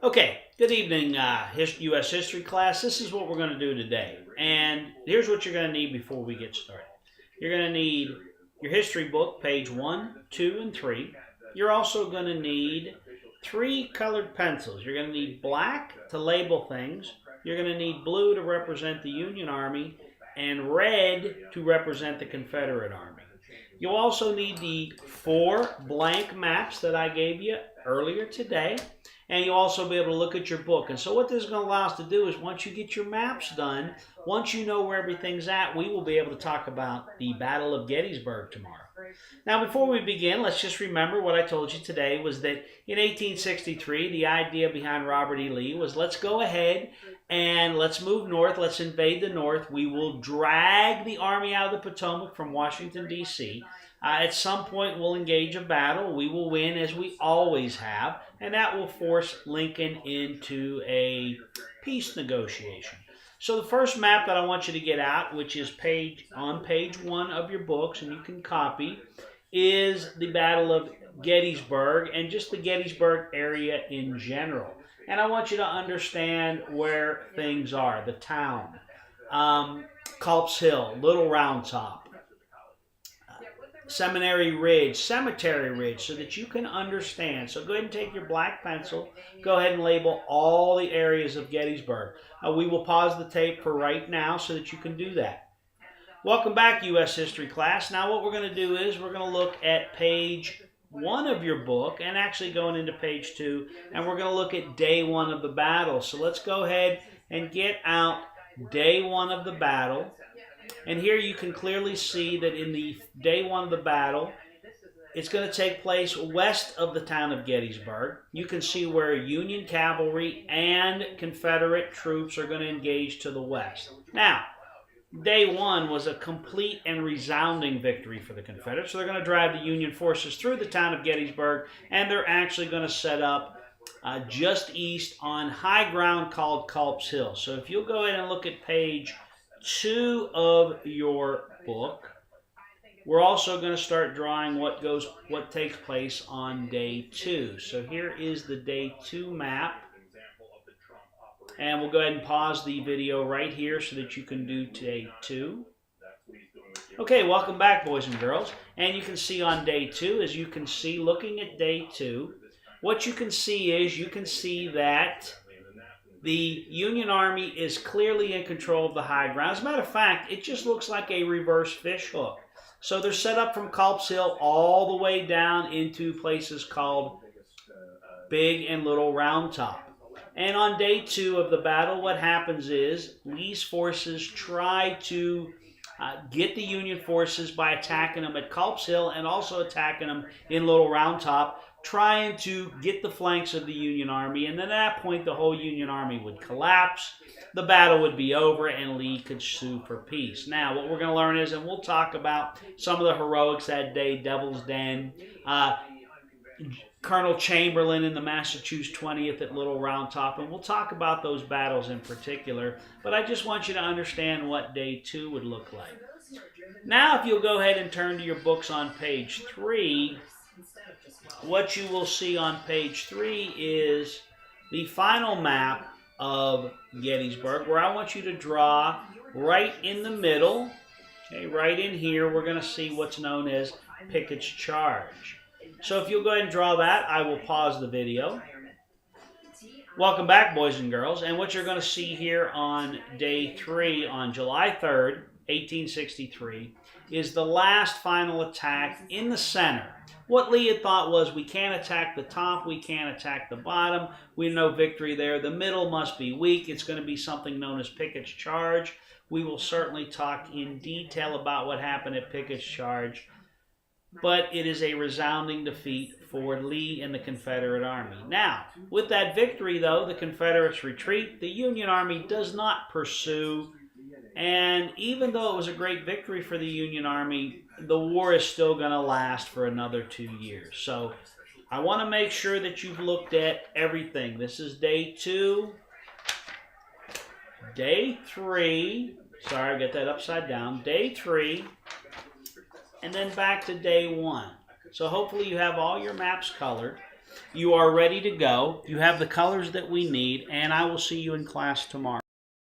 Okay, good evening, U.S. history class. This is what we're going to do today. And here's what you're going to need before we get started. You're going to need your history book, page 1, 2, and 3. You're also going to need 3 colored pencils. You're going to need black to label things. You're going to need blue to represent the Union Army and red to represent the Confederate Army. You'll also need the 4 blank maps that I gave you earlier today. And you'll also be able to look at your book. And so what this is going to allow us to do is once you get your maps done, once you know where everything's at, we will be able to talk about the Battle of Gettysburg tomorrow. Now, before we begin, let's just remember what I told you today was that in 1863, the idea behind Robert E. Lee was let's go ahead and let's move north. Let's invade the north. We will drag the army out of the Potomac from Washington, D.C. At some point, we'll engage a battle. We will win, as we always have, and that will force Lincoln into a peace negotiation. So the first map that I want you to get out, which is on page 1 of your books, and you can copy, is the Battle of Gettysburg and just the Gettysburg area in general. And I want you to understand where things are. The town, Culp's Hill, Little Round Top, Cemetery Ridge, so that you can understand. So go ahead and take your black pencil. Go ahead and label all the areas of Gettysburg. We will pause the tape for right now so that you can do that. Welcome back, U.S. History class. Now what we're going to do is we're going to look at page 1 of your book and actually going into page 2, and we're going to look at day 1 of the battle. So let's go ahead and get out day 1 of the battle. And here you can clearly see that in the day 1 of the battle, it's going to take place west of the town of Gettysburg. You can see where Union cavalry and Confederate troops are going to engage to the west. Now, day 1 was a complete and resounding victory for the Confederates. So they're going to drive the Union forces through the town of Gettysburg, and they're actually going to set up just east on high ground called Culp's Hill. So if you'll go ahead and look at page 2 of your book, we're also going to start drawing what takes place on day 2. So here is the day 2 map, and we'll go ahead and pause the video right here so that you can do day 2. Okay, welcome back, boys and girls. And you can see on day 2, as you can see, looking at day 2, what you can see is that the Union Army is clearly in control of the high ground. As a matter of fact, it just looks like a reverse fishhook. So they're set up from Culp's Hill all the way down into places called Big and Little Round Top. And on day 2 of the battle, what happens is Lee's forces try to get the Union forces by attacking them at Culp's Hill and also attacking them in Little Round Top, trying to get the flanks of the Union Army, and then at that point the whole Union Army would collapse, the battle would be over, and Lee could sue for peace. Now what we're going to learn is, and we'll talk about some of the heroics that day, Devil's Den, Colonel Chamberlain in the Massachusetts 20th at Little Round Top, and we'll talk about those battles in particular, but I just want you to understand what day 2 would look like. Now if you'll go ahead and turn to your books on page 3, what you will see on page 3 is the final map of Gettysburg, where I want you to draw right in the middle. Okay, right in here, we're going to see what's known as Pickett's Charge. So if you'll go ahead and draw that, I will pause the video. Welcome back, boys and girls. And what you're going to see here on day 3, on July 3rd, 1863, is the last final attack in the center. What Lee had thought was, we can't attack the top, we can't attack the bottom, we have no victory there, the middle must be weak. It's going to be something known as Pickett's Charge. We will certainly talk in detail about what happened at Pickett's Charge, but it is a resounding defeat for Lee and the Confederate Army. Now, with that victory, though, the Confederates retreat. The Union Army does not pursue, and even though it was a great victory for the Union Army, the war is still going to last for another 2 years. So I want to make sure that you've looked at everything. This is day 2. Day 3. Sorry, I got that upside down. Day 3. And then back to day 1. So hopefully you have all your maps colored. You are ready to go. You have the colors that we need, and I will see you in class tomorrow.